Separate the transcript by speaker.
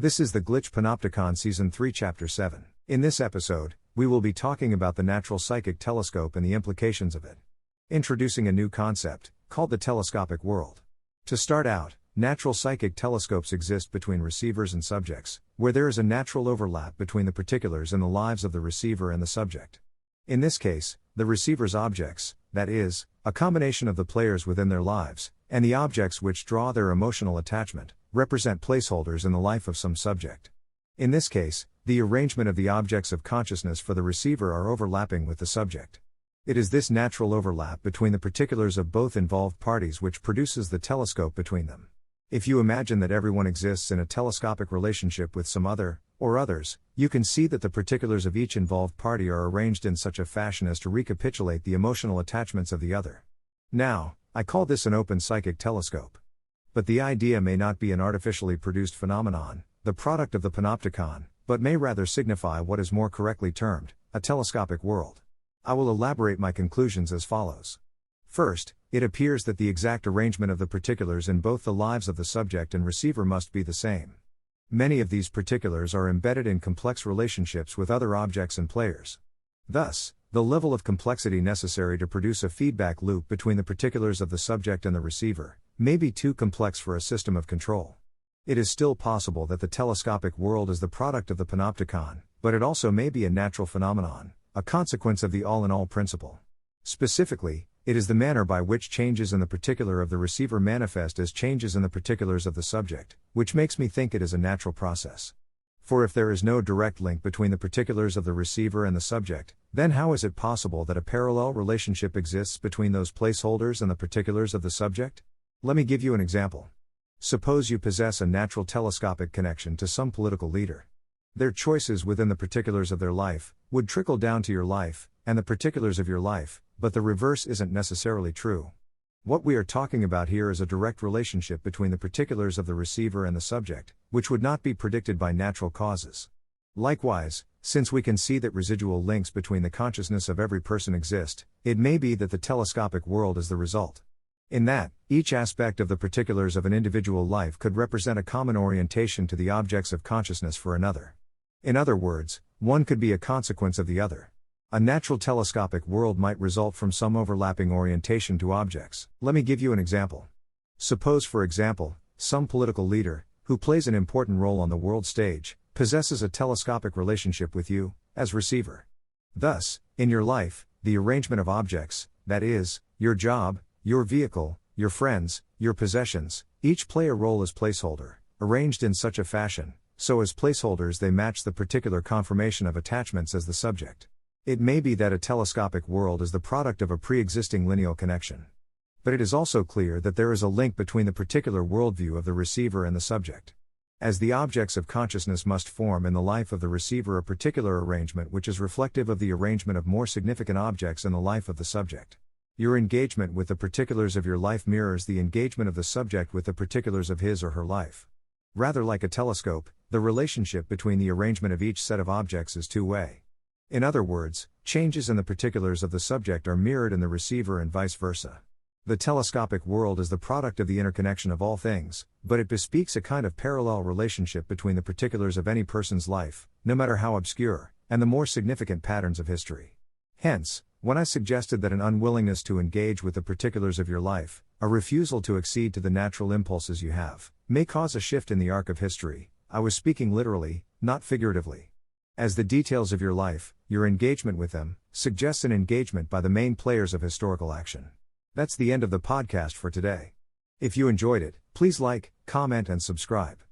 Speaker 1: This is the Glitch Panopticon Season 3 Chapter 7. In this episode, we will be talking about the natural psychic telescope and the implications of it. Introducing a new concept, called the telescopic world. To start out, natural psychic telescopes exist between receivers and subjects, where there is a natural overlap between the particulars in the lives of the receiver and the subject. In this case, the receiver's objects, that is, a combination of the players within their lives, and the objects which draw their emotional attachment, represent placeholders in the life of some subject. In this case, the arrangement of the objects of consciousness for the receiver are overlapping with the subject. It is this natural overlap between the particulars of both involved parties which produces the telescope between them. If you imagine that everyone exists in a telescopic relationship with some other, or others, you can see that the particulars of each involved party are arranged in such a fashion as to recapitulate the emotional attachments of the other. Now, I call this an open psychic telescope. But the idea may not be an artificially produced phenomenon, the product of the Panopticon, but may rather signify what is more correctly termed a telescopic world. I will elaborate my conclusions as follows. First, it appears that the exact arrangement of the particulars in both the lives of the subject and receiver must be the same. Many of these particulars are embedded in complex relationships with other objects and players. Thus, the level of complexity necessary to produce a feedback loop between the particulars of the subject and the receiver may be too complex for a system of control. It is still possible that the telescopic world is the product of the Panopticon, but it also may be a natural phenomenon, a consequence of the all-in-all principle. Specifically, it is the manner by which changes in the particular of the receiver manifest as changes in the particulars of the subject, which makes me think it is a natural process. For if there is no direct link between the particulars of the receiver and the subject, then how is it possible that a parallel relationship exists between those placeholders and the particulars of the subject? Let me give you an example. Suppose you possess a natural telescopic connection to some political leader. Their choices within the particulars of their life would trickle down to your life, and the particulars of your life, but the reverse isn't necessarily true. What we are talking about here is a direct relationship between the particulars of the receiver and the subject, which would not be predicted by natural causes. Likewise, since we can see that residual links between the consciousness of every person exist, it may be that the telescopic world is the result. In that, each aspect of the particulars of an individual life could represent a common orientation to the objects of consciousness for another. In other words, one could be a consequence of the other. A natural telescopic world might result from some overlapping orientation to objects. Let me give you an example. Suppose, for example, some political leader, who plays an important role on the world stage, possesses a telescopic relationship with you, as receiver. Thus, in your life, the arrangement of objects, that is, your job, your vehicle, your friends, your possessions, each play a role as placeholder, arranged in such a fashion, so as placeholders they match the particular conformation of attachments as the subject. It may be that a telescopic world is the product of a pre-existing lineal connection. But it is also clear that there is a link between the particular worldview of the receiver and the subject. As the objects of consciousness must form in the life of the receiver a particular arrangement which is reflective of the arrangement of more significant objects in the life of the subject. Your engagement with the particulars of your life mirrors the engagement of the subject with the particulars of his or her life. Rather like a telescope, the relationship between the arrangement of each set of objects is two-way. In other words, changes in the particulars of the subject are mirrored in the receiver and vice versa. The telescopic world is the product of the interconnection of all things, but it bespeaks a kind of parallel relationship between the particulars of any person's life, no matter how obscure, and the more significant patterns of history. Hence, when I suggested that an unwillingness to engage with the particulars of your life, a refusal to accede to the natural impulses you have, may cause a shift in the arc of history, I was speaking literally, not figuratively. As the details of your life, your engagement with them, suggests an engagement by the main players of historical action. That's the end of the podcast for today. If you enjoyed it, please like, comment and subscribe.